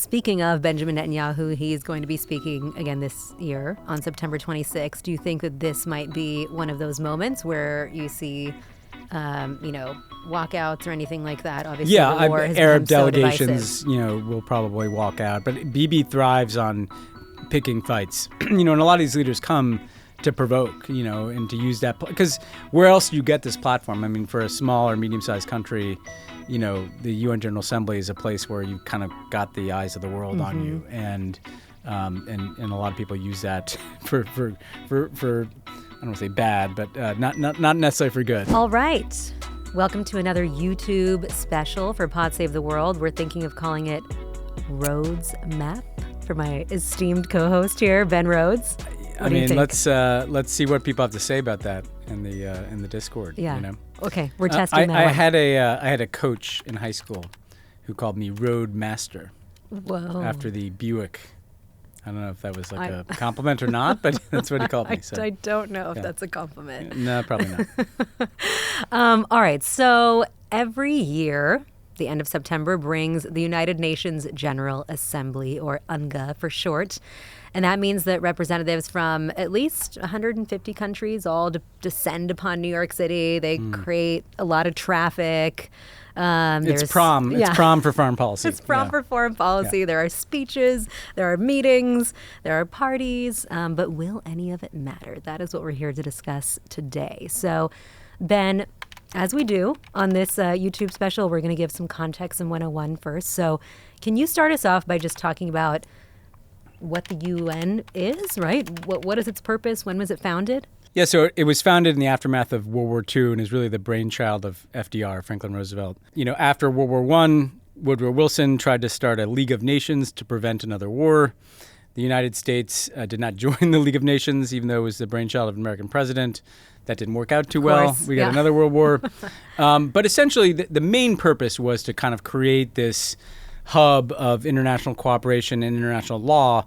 Speaking of Benjamin Netanyahu, he's going to be speaking again this year on September 26th. Do you think that this might be one of those moments where you see, walkouts or anything like that? Obviously, the war has Arab become so delegations, divisive. will probably walk out. But Bibi thrives on picking fights. And a lot of these leaders come to provoke, and to use that. Because where else do you get this platform? I mean, for a small or medium-sized country, the UN General Assembly is a place where you kind of got the eyes of the world on you. And a lot of people use that for I don't want to say bad, but not necessarily for good. All right. Welcome to another YouTube special for Pod Save the World. We're thinking of calling it Rhodes Map for my esteemed co-host here, Ben Rhodes. What do you think? Let's see what people have to say about that in the Discord. Yeah. Okay, we're testing that. I had a coach in high school who called me Road Master. Whoa. After the Buick. I don't know if that was like a compliment or not, but that's what he called me. I don't know if that's a compliment. No, probably not. All right. So every year, the end of September brings the United Nations General Assembly, or UNGA for short. And that means that representatives from at least 150 countries all descend upon New York City. They create a lot of traffic. It's prom. Yeah. It's prom for foreign policy. It's prom for foreign policy. Yeah. There are speeches, there are meetings, there are parties. But will any of it matter? That is what we're here to discuss today. So, Ben, as we do on this YouTube special, we're going to give some context in 101 first. So can you start us off by just talking about what the UN is, right? What is its purpose? When was it founded? Yeah, so it was founded in the aftermath of World War II and is really the brainchild of FDR, Franklin Roosevelt. After World War I, Woodrow Wilson tried to start a League of Nations to prevent another war. The United States did not join the League of Nations, even though it was the brainchild of an American president. That didn't work out too well. We got another World War. But essentially, the main purpose was to kind of create this hub of international cooperation and international law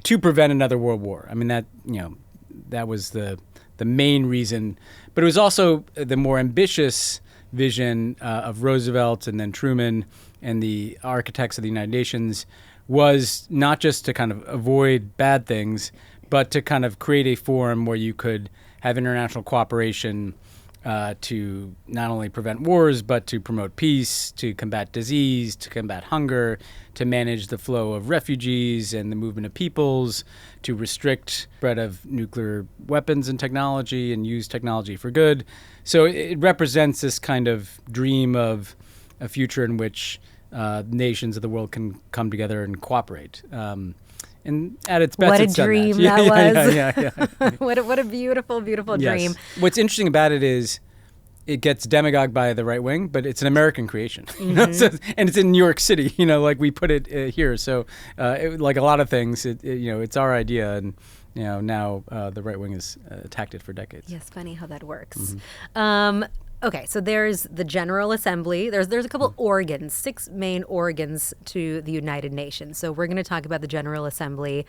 to prevent another world war. I mean, that was the main reason. But it was also the more ambitious vision of Roosevelt and then Truman and the architects of the United Nations was not just to kind of avoid bad things, but to kind of create a forum where you could have international cooperation to not only prevent wars, but to promote peace, to combat disease, to combat hunger, to manage the flow of refugees and the movement of peoples, to restrict spread of nuclear weapons and technology and use technology for good. So it represents this kind of dream of a future in which nations of the world can come together and cooperate. And at its best, what a dream that was. Yeah. What a beautiful, beautiful dream. What's interesting about it is it gets demagogued by the right wing, but it's an American creation. And it's in New York City, like we put it here. So like a lot of things, it's our idea. And now the right wing has attacked it for decades. Yes, funny how that works. Okay, so there's the General Assembly. There's a couple organs, 6 main organs to the United Nations. So we're going to talk about the General Assembly,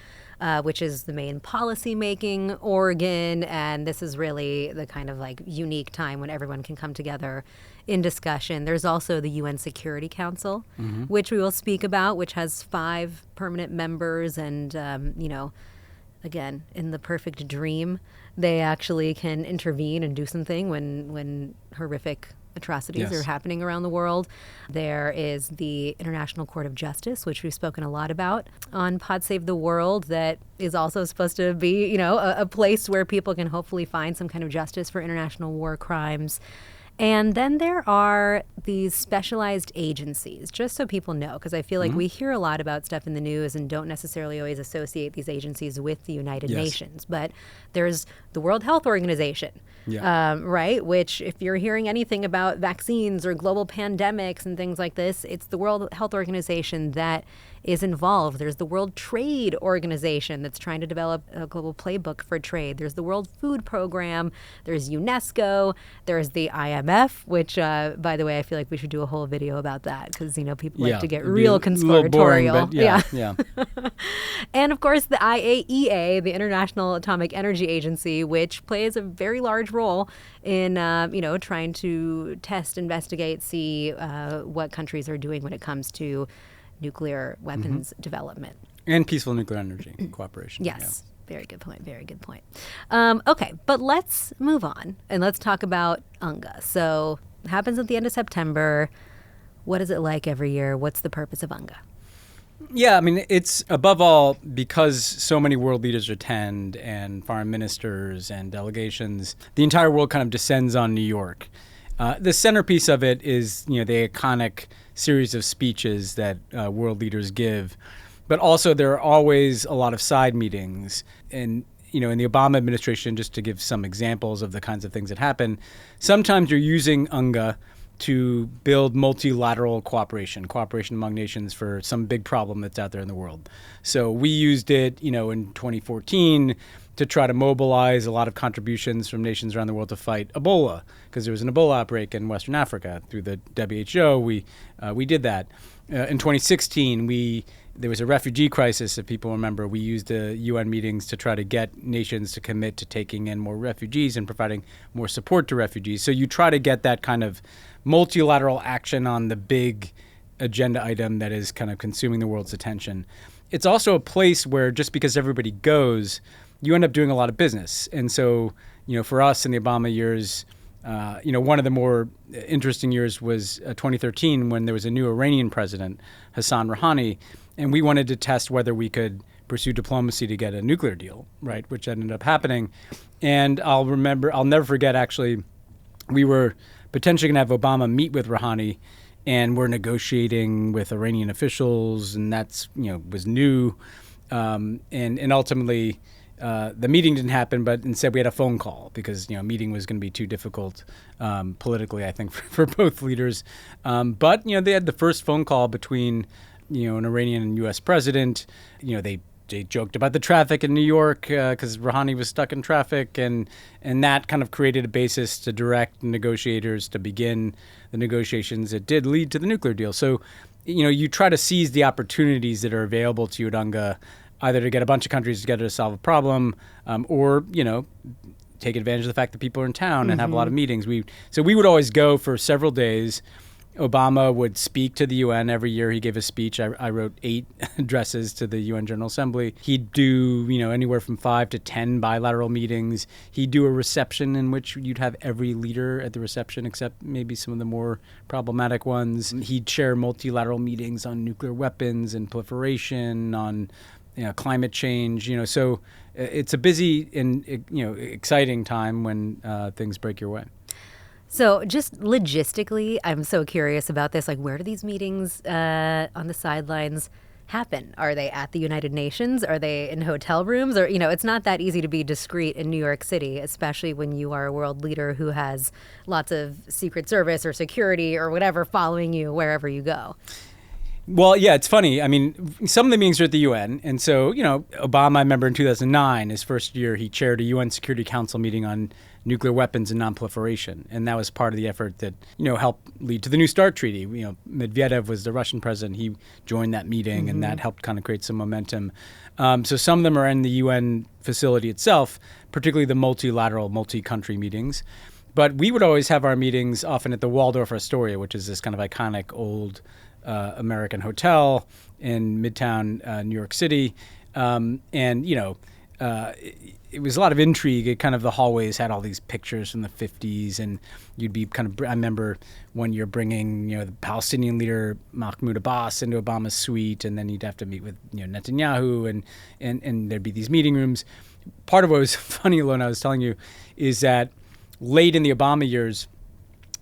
which is the main policy-making organ, and this is really the kind of like unique time when everyone can come together in discussion. There's also the UN Security Council, which we will speak about, which has 5 permanent members, and again, in the perfect dream, they actually can intervene and do something when horrific atrocities are happening around the world. There is the International Court of Justice, which we've spoken a lot about on Pod Save the World, that is also supposed to be, a place where people can hopefully find some kind of justice for international war crimes. And then there are these specialized agencies, just so people know, because I feel like we hear a lot about stuff in the news and don't necessarily always associate these agencies with the United Nations. But there's the World Health Organization, right? Which, if you're hearing anything about vaccines or global pandemics and things like this, it's the World Health Organization that is involved. There's the World Trade Organization that's trying to develop a global playbook for trade. There's the World Food Program. There's UNESCO. There's the IMF, which, by the way, I feel like we should do a whole video about that because, people like to get real conspiratorial. Yeah. And, of course, the IAEA, the International Atomic Energy Agency, which plays a very large role in, trying to test, investigate, see what countries are doing when it comes to nuclear weapons development. And peaceful nuclear energy cooperation. Yes. Very good point. Very good point. Okay, but let's move on and let's talk about UNGA. So it happens at the end of September. What is it like every year? What's the purpose of UNGA? Yeah, I mean, it's above all because so many world leaders attend and foreign ministers and delegations, the entire world kind of descends on New York. The centerpiece of it is, the iconic series of speeches that world leaders give. But also there are always a lot of side meetings. And, in the Obama administration, just to give some examples of the kinds of things that happen, sometimes you're using UNGA to build multilateral cooperation among nations for some big problem that's out there in the world. So we used it, in 2014 to try to mobilize a lot of contributions from nations around the world to fight Ebola, because there was an Ebola outbreak in Western Africa. Through the WHO, we did that. In 2016, there was a refugee crisis, if people remember. We used the UN meetings to try to get nations to commit to taking in more refugees and providing more support to refugees. So you try to get that kind of multilateral action on the big agenda item that is kind of consuming the world's attention. It's also a place where just because everybody goes, you end up doing a lot of business. And so, for us in the Obama years, one of the more interesting years was 2013 when there was a new Iranian president, Hassan Rouhani, and we wanted to test whether we could pursue diplomacy to get a nuclear deal, right, which ended up happening. And I'll never forget, actually, we were potentially going to have Obama meet with Rouhani, and we're negotiating with Iranian officials, and that's, was new. And ultimately, the meeting didn't happen, but instead we had a phone call because, a meeting was going to be too difficult politically, I think, for both leaders. But, they had the first phone call between, an Iranian and U.S. president. They joked about the traffic in New York because Rouhani was stuck in traffic, and that kind of created a basis to direct negotiators to begin the negotiations that did lead to the nuclear deal. So, you try to seize the opportunities that are available to you at UNGA, either to get a bunch of countries together to solve a problem, or, take advantage of the fact that people are in town and have a lot of meetings. So we would always go for several days. Obama would speak to the UN every year. He gave a speech. I wrote 8 addresses to the UN General Assembly. He'd do, anywhere from 5 to 10 bilateral meetings. He'd do a reception in which you'd have every leader at the reception except maybe some of the more problematic ones. He'd chair multilateral meetings on nuclear weapons and proliferation, on climate change. So it's a busy and exciting time when things break your way. So just logistically, I'm so curious about this. Like, where do these meetings on the sidelines happen? Are they at the United Nations? Are they in hotel rooms? Or, it's not that easy to be discreet in New York City, especially when you are a world leader who has lots of Secret Service or security or whatever following you wherever you go. Well, yeah, it's funny. I mean, some of the meetings are at the UN. And so, Obama, I remember in 2009, his first year, he chaired a UN Security Council meeting on nuclear weapons and nonproliferation. And that was part of the effort that, helped lead to the New START treaty. Medvedev was the Russian president. He joined that meeting, and that helped kind of create some momentum. So some of them are in the UN facility itself, particularly the multilateral, multi-country meetings. But we would always have our meetings often at the Waldorf Astoria, which is this kind of iconic old American hotel in Midtown New York City. It was a lot of intrigue. It kind of, the hallways had all these pictures from the 50s, and you'd be kind of, I remember one year bringing, the Palestinian leader Mahmoud Abbas into Obama's suite, and then you'd have to meet with, Netanyahu, and there'd be these meeting rooms. Part of what was funny, Alyona, I was telling you, is that late in the Obama years,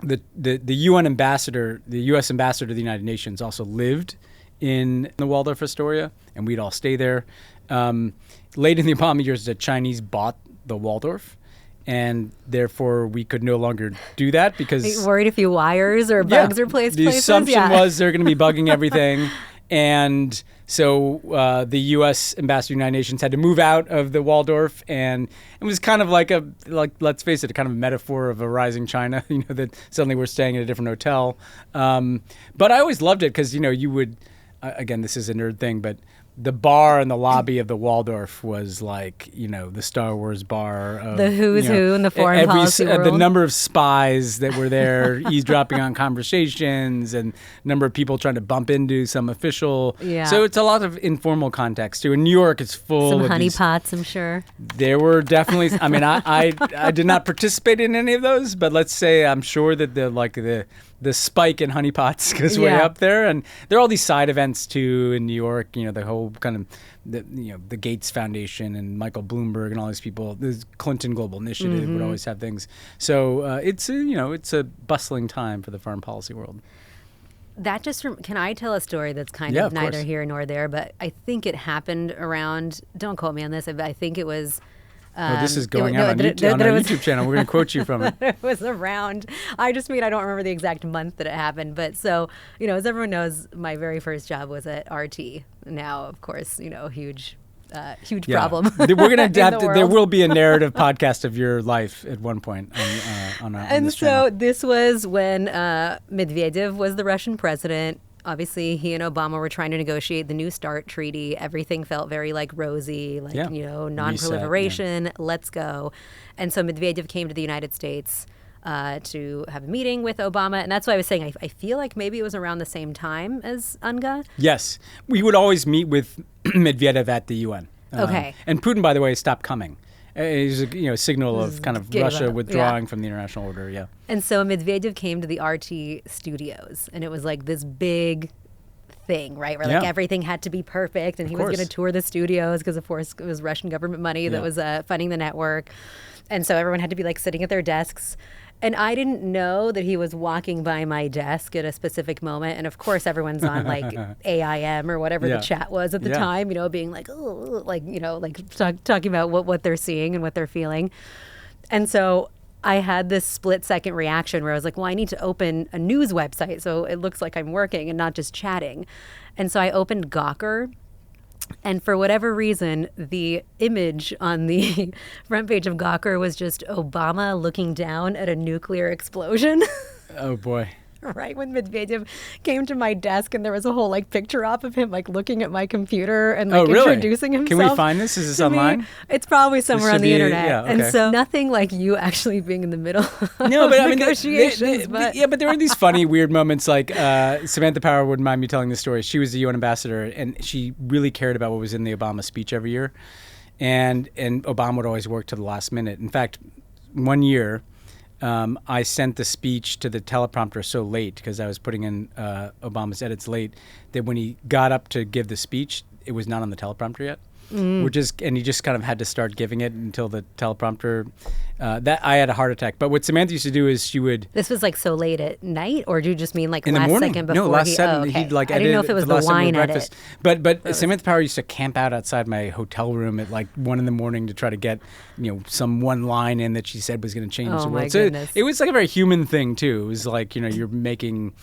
the UN ambassador, the U.S. ambassador to the United Nations, also lived in the Waldorf Astoria, and we'd all stay there. Late in the Obama years, the Chinese bought the Waldorf, and therefore we could no longer do that because... Are you worried a few wires or bugs are placed the places? Assumption was they're going to be bugging everything. And so the U.S. ambassador to the United Nations had to move out of the Waldorf, and it was kind of like let's face it, a kind of metaphor of a rising China, that suddenly we're staying at a different hotel. But I always loved it because, you would again, this is a nerd thing, but the bar in the lobby of the Waldorf was like, the Star Wars bar. Of, the who's who in the foreign policy world. The number of spies that were there eavesdropping on conversations, and number of people trying to bump into some official. Yeah. So it's a lot of informal context too. In New York, it's full some of honeypots, I'm sure. There were definitely. I mean, I did not participate in any of those, but let's say I'm sure that the spike in honeypots goes way up there, and there are all these side events too in New York. The whole kind of the Gates Foundation and Michael Bloomberg and all these people. The Clinton Global Initiative would always have things. So it's a bustling time for the foreign policy world. That can I tell a story that's kind of neither course. here nor there, but I think it happened around. Don't quote me on this. I think it was. This is going out on our YouTube channel. We're going to quote you from it. It was around. I don't remember the exact month that it happened. But so, as everyone knows, my very first job was at RT. Now, of course, huge problem. We're going to adapt. There will be a narrative podcast of your life at one point on this channel. This was when Medvedev was the Russian president. Obviously, he and Obama were trying to negotiate the New START treaty. Everything felt very rosy, non-proliferation, let's go. And so Medvedev came to the United States to have a meeting with Obama. And that's why I was saying I feel like maybe it was around the same time as UNGA. Yes. We would always meet with Medvedev at the UN. Okay. And Putin, by the way, stopped coming. It was a signal of kind of Russia withdrawing from the international order, yeah. And so Medvedev came to the RT studios, and it was like this big thing, right? Where everything had to be perfect, and he was going to tour the studios because, of course, it was Russian government money that was funding the network. And so everyone had to be sitting at their desks. And I didn't know that he was walking by my desk at a specific moment. And of course, everyone's on AIM or whatever the chat was at the time, being talking about what they're seeing and what they're feeling. And so I had this split-second reaction where I was like, well, I need to open a news website so it looks like I'm working and not just chatting. And so I opened Gawker. And for whatever reason, the image on the front page of Gawker was just Obama looking down at a nuclear explosion. Oh, boy. Right when Medvedev came to my desk, and there was a whole picture op of him looking at my computer and introducing himself. Can we find this? Is this online? It's probably somewhere on the internet. Yeah, okay. And so nothing like you actually being in the middle of negotiations. But there were these funny, weird moments. Samantha Power wouldn't mind me telling this story. She was the UN ambassador, and she really cared about what was in the Obama speech every year. And Obama would always work to the last minute. In fact, one year, I sent the speech to the teleprompter so late because I was putting in Obama's edits late that when he got up to give the speech, it was not on the teleprompter yet. And he just kind of had to start giving it until the teleprompter. That I had a heart attack. But what Samantha used to do is she would. This was so late at night, or do you just mean in the last morning? second before? No, last second. Okay. He'd I didn't know if it was the wine edit. But Samantha Power used to camp out outside my hotel room at 1 a.m. to try to get some one line in that she said was going to change the world. My goodness. It was a very human thing too. It was you're making.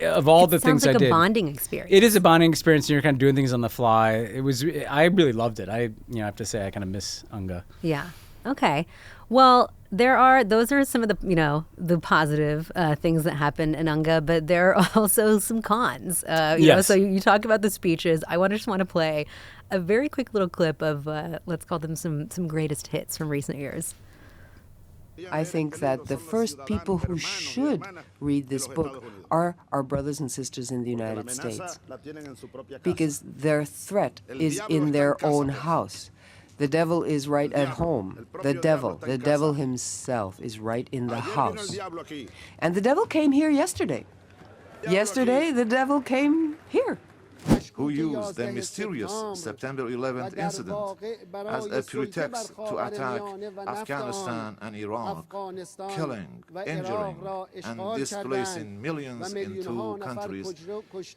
Of all the things I did, sounds like a bonding experience. It is a bonding experience, and you're kind of doing things on the fly. I really loved it. I have to say I kind of miss UNGA. Yeah. Okay. Well, those are some of the the positive things that happened in UNGA, but there are also some cons. Yes. So you talk about the speeches. I just want to play a very quick little clip of let's call them some greatest hits from recent years. I think that the first people who should read this book are our brothers and sisters in the United States, because their threat is in their own house. The devil is right at home. The devil himself is right in the house. And the devil came here yesterday. Yesterday, the devil came here. Who used the mysterious September 11th incident as a pretext to attack Afghanistan and Iraq, killing, injuring, and displacing millions in two countries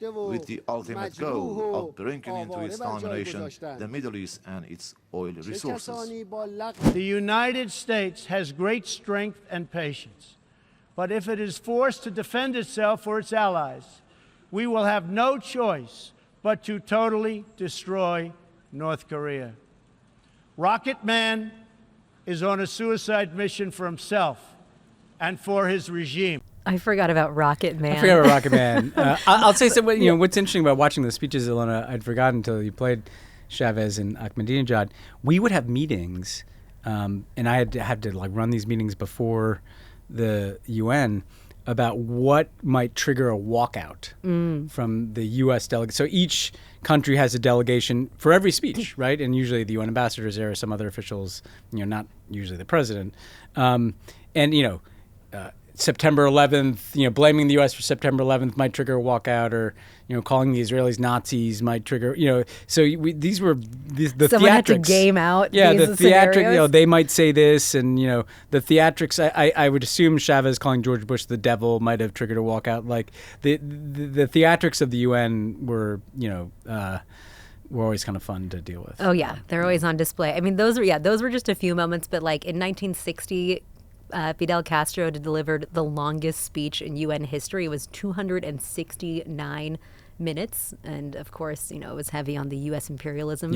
with the ultimate goal of bringing into its domination the Middle East and its oil resources. The United States has great strength and patience, but if it is forced to defend itself or its allies, we will have no choice but to totally destroy North Korea. Rocket Man is on a suicide mission for himself and for his regime. I forgot about Rocket Man. I forgot about Rocket Man. I'll say something. What's interesting about watching the speeches, Alyona, I'd forgotten until you played Chavez and Ahmadinejad. We would have meetings, and I had to like run these meetings before the UN about what might trigger a walkout from the U.S. delegate. So each country has a delegation for every speech, right? And usually the UN ambassador is there, or some other officials, not usually the president. September 11th, blaming the U.S. for September 11th might trigger a walkout, or calling the Israelis Nazis might trigger. So these were the Someone theatrics. had to game out. Yeah, these the theatric. scenarios. They might say this, and the theatrics. I would assume Chavez calling George Bush the devil might have triggered a walkout. Like the theatrics of the UN were always kind of fun to deal with. Oh yeah, they're always on display. I mean, those were just a few moments, but like in 1960. Fidel Castro delivered the longest speech in UN history. It was 269 minutes. And of course, it was heavy on the U.S. imperialism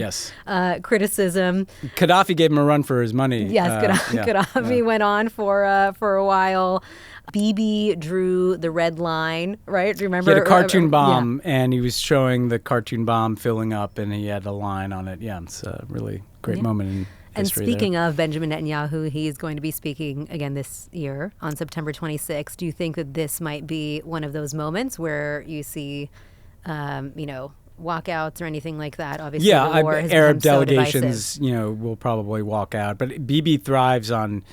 criticism. Gaddafi gave him a run for his money. Yes, Gaddafi went on for a while. Bibi drew the red line, right? Do you remember? He had a cartoon bomb, and he was showing the cartoon bomb filling up, and he had a line on it. Yeah, it's a really great moment in And history speaking there. of Benjamin Netanyahu, he's going to be speaking again this year on September 26th. Do you think that this might be one of those moments where you see, walkouts or anything like that? Obviously, the war has Arab become so delegations, divisive. will probably walk out. But Bibi thrives on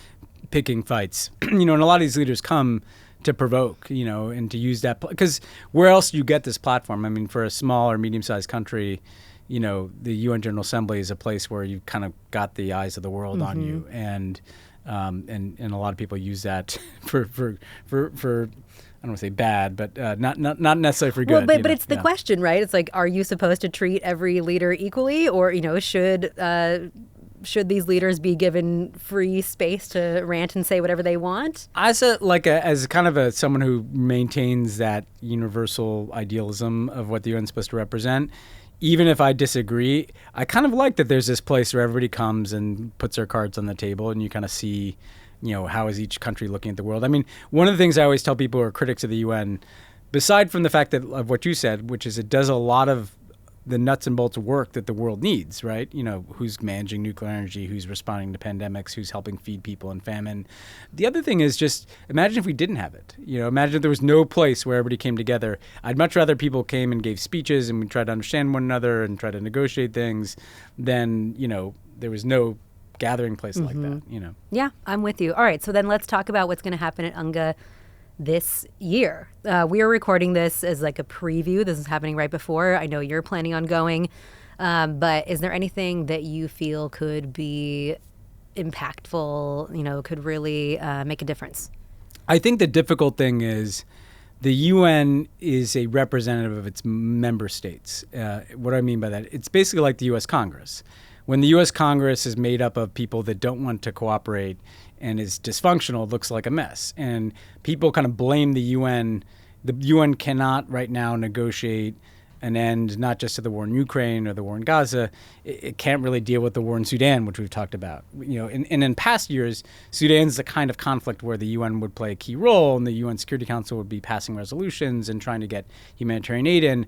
picking fights. And a lot of these leaders come to provoke, and to use that. Because where else do you get this platform? I mean, for a small or medium-sized country, the UN General Assembly is a place where you kind of got the eyes of the world on you, and a lot of people use that for I don't want to say bad, but not necessarily for good. Well, but it's the question, right? It's like, are you supposed to treat every leader equally, or should these leaders be given free space to rant and say whatever they want? As someone who maintains that universal idealism of what the UN is supposed to represent, even if I disagree, I kind of like that there's this place where everybody comes and puts their cards on the table, and you kind of see, how is each country looking at the world. I mean, one of the things I always tell people who are critics of the UN, beside from the fact that of what you said, which is it does a lot of the nuts and bolts work that the world needs, right? Who's managing nuclear energy, who's responding to pandemics, who's helping feed people in famine. The other thing is just imagine if we didn't have it. Imagine if there was no place where everybody came together. I'd much rather people came and gave speeches and we tried to understand one another and try to negotiate things than, there was no gathering place like that, Yeah, I'm with you. All right, so then let's talk about what's going to happen at UNGA this year. We are recording this as like a preview. This is happening right before. I know you're planning on going, but is there anything that you feel could be impactful, could really make a difference? I think the difficult thing is the UN is a representative of its member states. What do I mean by that? It's basically like the U.S. Congress. When the U.S. Congress is made up of people that don't want to cooperate and is dysfunctional, it looks like a mess. And people kind of blame the UN. The UN cannot right now negotiate an end, not just to the war in Ukraine or the war in Gaza. It can't really deal with the war in Sudan, which we've talked about. And in past years, Sudan's the kind of conflict where the UN would play a key role, and the UN Security Council would be passing resolutions and trying to get humanitarian aid in.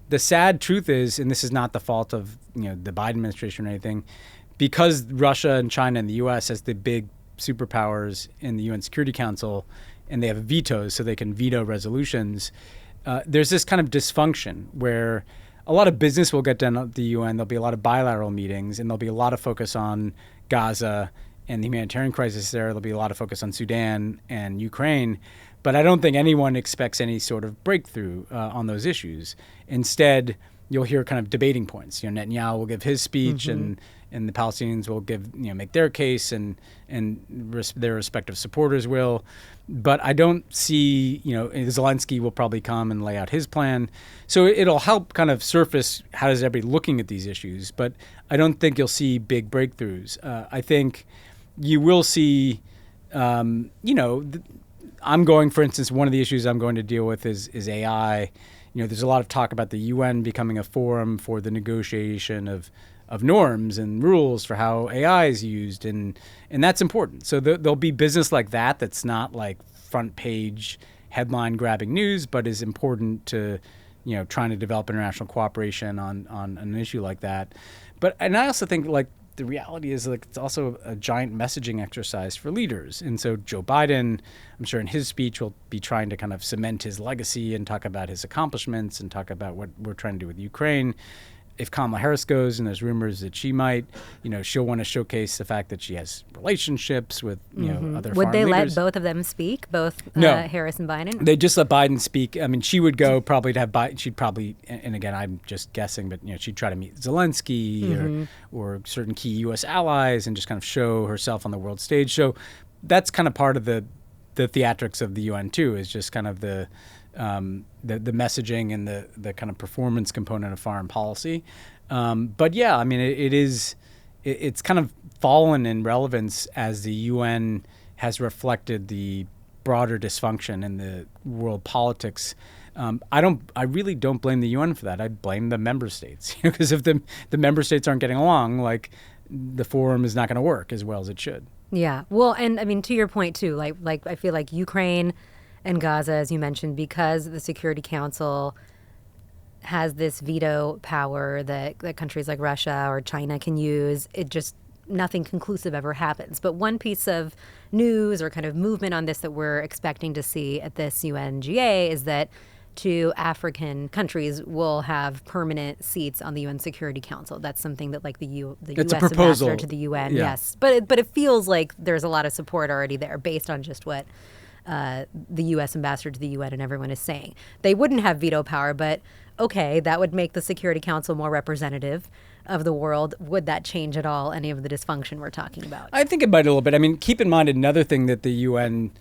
The sad truth is, and this is not the fault of the Biden administration or anything, because Russia and China and the U.S. as the big superpowers in the UN Security Council, and they have vetoes, so they can veto resolutions. There's this kind of dysfunction where a lot of business will get done at the UN. There'll be a lot of bilateral meetings, and there'll be a lot of focus on Gaza and the humanitarian crisis there. There'll be a lot of focus on Sudan and Ukraine. But I don't think anyone expects any sort of breakthrough on those issues. Instead, you'll hear kind of debating points. Netanyahu will give his speech, and the Palestinians will make their case, and their respective supporters will. But I don't see, Zelensky will probably come and lay out his plan. So it'll help kind of surface how is everybody looking at these issues. But I don't think you'll see big breakthroughs. I think you will see, I'm going, for instance, one of the issues I'm going to deal with is AI. There's a lot of talk about the UN becoming a forum for the negotiation of norms and rules for how AI is used, and that's important. So there'll be business like that that's not like front page headline-grabbing news, but is important to, trying to develop international cooperation on an issue like that. And I also think, like, the reality is, like, it's also a giant messaging exercise for leaders. And so Joe Biden, I'm sure in his speech, will be trying to kind of cement his legacy and talk about his accomplishments and talk about what we're trying to do with Ukraine. If Kamala Harris goes, and there's rumors that she might, she'll want to showcase the fact that she has relationships with, other Would foreign they leaders. let both of them speak, both No. Harris and Biden? They just let Biden speak. I mean, she would go probably to have Biden. She'd probably, and again, I'm just guessing, but she'd try to meet Zelensky or certain key U.S. allies and just kind of show herself on the world stage. So that's kind of part of the theatrics of the UN too, is just kind of the messaging and the kind of performance component of foreign policy. But yeah, I mean, it's kind of fallen in relevance as the UN has reflected the broader dysfunction in the world politics. I really don't blame the UN for that. I blame the member states, because if the member states aren't getting along, like, the forum is not going to work as well as it should. Yeah. Well, and I mean, to your point too, like I feel like Ukraine and Gaza, as you mentioned, because the Security Council has this veto power that countries like Russia or China can use, it just, nothing conclusive ever happens. But one piece of news or kind of movement on this that we're expecting to see at this UNGA is that 2 African countries will have permanent seats on the UN Security Council. That's something that, like, the It's U.S. a proposal. ambassador to the UN, Yeah. yes. But it feels like there's a lot of support already there based on just what the U.S. ambassador to the UN and everyone is saying. They wouldn't have veto power, but okay, that would make the Security Council more representative of the world. Would that change at all any of the dysfunction we're talking about? I think it might a little bit. I mean, keep in mind another thing that the UN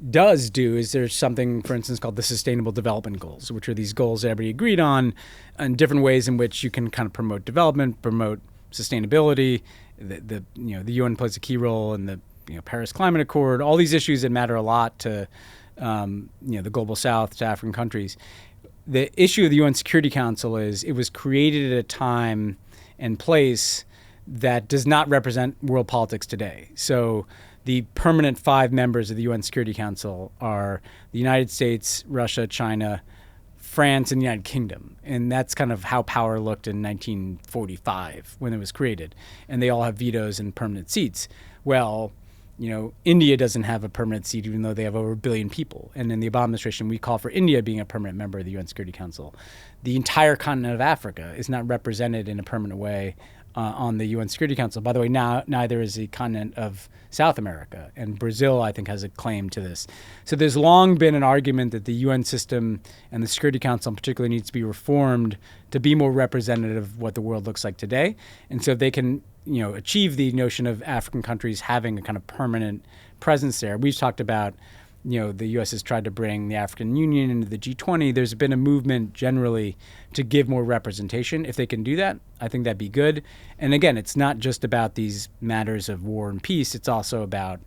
does do is there's something, for instance, called the Sustainable Development Goals, which are these goals that everybody agreed on, and different ways in which you can kind of promote development, promote sustainability. The UN plays a key role in the Paris Climate Accord, all these issues that matter a lot to the global South, to African countries. The issue of the UN Security Council is it was created at a time and place that does not represent world politics today. So the permanent 5 members of the UN Security Council are the United States, Russia, China, France, and the United Kingdom. And that's kind of how power looked in 1945 when it was created. And they all have vetoes and permanent seats. Well, India doesn't have a permanent seat, even though they have over 1 billion people. And in the Obama administration, we call for India being a permanent member of the UN Security Council. The entire continent of Africa is not represented in a permanent way on the UN Security Council. By the way, now neither is the continent of South America. And Brazil, I think, has a claim to this. So there's long been an argument that the UN system and the Security Council in particular needs to be reformed to be more representative of what the world looks like today. And so if they can achieve the notion of African countries having a kind of permanent presence there. We've talked about, the U.S. has tried to bring the African Union into the G20. There's been a movement generally to give more representation. If they can do that, I think that'd be good. And again, it's not just about these matters of war and peace. It's also about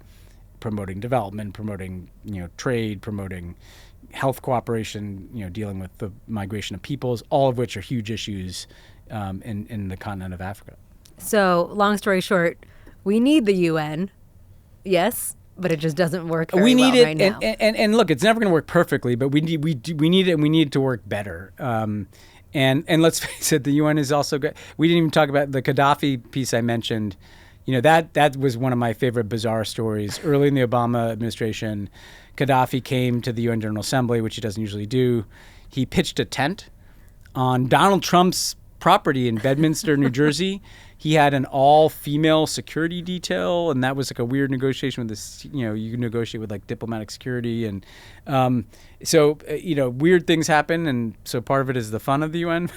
promoting development, promoting, trade, promoting health cooperation, dealing with the migration of peoples, all of which are huge issues in the continent of Africa. So, long story short, we need the UN, yes, but it just doesn't work very well right now. And look, it's never going to work perfectly, but we need it, and we need it to work better. And let's face it, the UN is also good. We didn't even talk about the Gaddafi piece I mentioned. That was one of my favorite bizarre stories. Early in the Obama administration, Gaddafi came to the UN General Assembly, which he doesn't usually do. He pitched a tent on Donald Trump's property in Bedminster, New Jersey. He had an all-female security detail, and that was like a weird negotiation with this. You negotiate with like diplomatic security, and so weird things happen, and so part of it is the fun of the UN.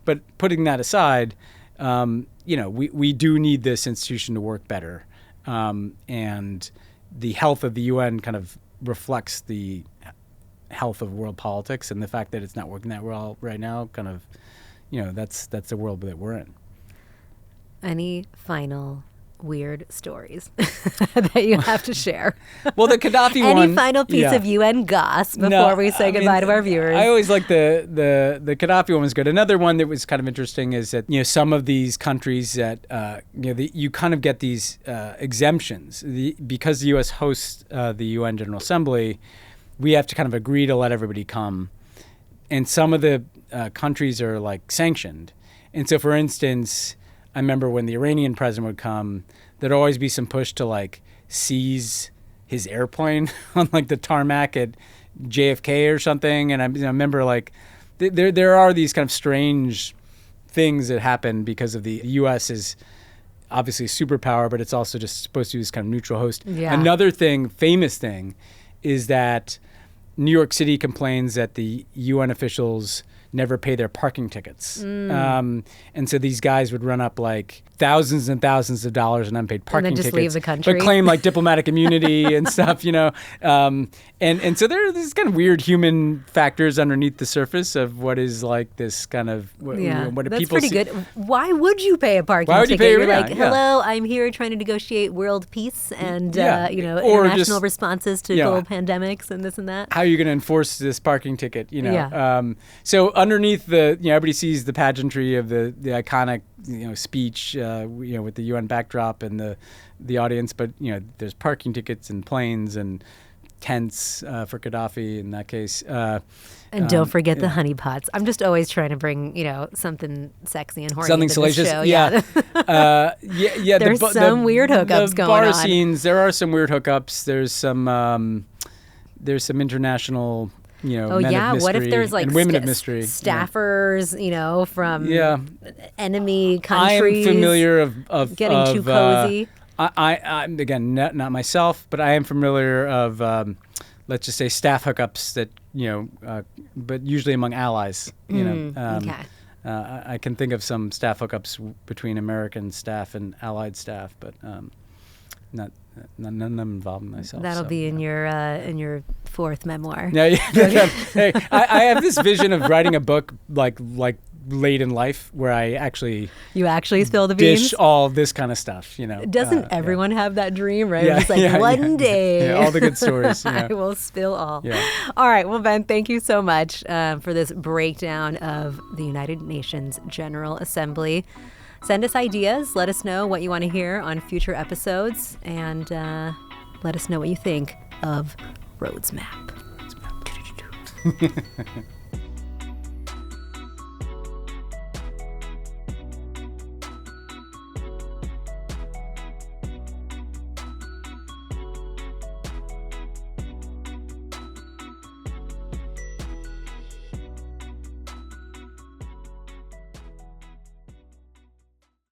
But putting that aside, we do need this institution to work better, and the health of the UN kind of reflects the health of world politics, and the fact that it's not working that well right now, kind of, that's the world that we're in. Any final weird stories that you have to share? Well, the Gaddafi one. Any final piece of UN goss before we say goodbye to our viewers? I always like the Gaddafi one was good. Another one that was kind of interesting is that some of these countries that you kind of get these exemptions because the U.S. hosts the UN General Assembly. we have to kind of agree to let everybody come. And some of the countries are like sanctioned. And so, for instance, I remember when the Iranian president would come, there'd always be some push to like seize his airplane on like the tarmac at JFK or something. And I remember like there are these kind of strange things that happen because of the U.S. is obviously a superpower, but it's also just supposed to be this kind of neutral host. Yeah. Another thing, famous thing, is that New York City complains that the UN officials never pay their parking tickets. And so these guys would run up like thousands and thousands of dollars in unpaid parking and then just tickets. leave the country. But claim like diplomatic immunity and stuff, And so there are these kind of weird human factors underneath the surface of what is like this kind of what that's people pretty see. good. Why would you pay a parking Why would you ticket? pay- You're yeah, like, yeah. hello, I'm here trying to negotiate world peace and Or international just, responses to global pandemics and this and that. How are you going to enforce this parking ticket? Yeah. So underneath the, everybody sees the pageantry of the iconic, speech, with the UN backdrop and the audience, but there's parking tickets and planes and tents for Gaddafi in that case. And don't forget the honeypots. I'm just always trying to bring, something sexy and horny Something into this salacious, show. yeah. There's some weird hookups the going bar on. scenes. There are some weird hookups. There's some international, men of mystery what if there's like and women of mystery, staffers, from enemy I countries? am familiar of getting too cozy. I'm again not myself, but I am familiar of let's just say staff hookups that but usually among allies. Okay. I can think of some staff hookups between American staff and allied staff, but none of them involving myself. That'll be in your fourth memoir. Yeah. Hey, I have this vision of writing a book like late in life where I actually spill the beans. dish all this kind of stuff. Doesn't everyone have that dream, right? Yeah, It's like one day, all the good stories. I will spill all. Yeah. All right. Well, Ben, thank you so much for this breakdown of the United Nations General Assembly. Send us ideas. Let us know what you want to hear on future episodes, and let us know what you think of Rhodes Map.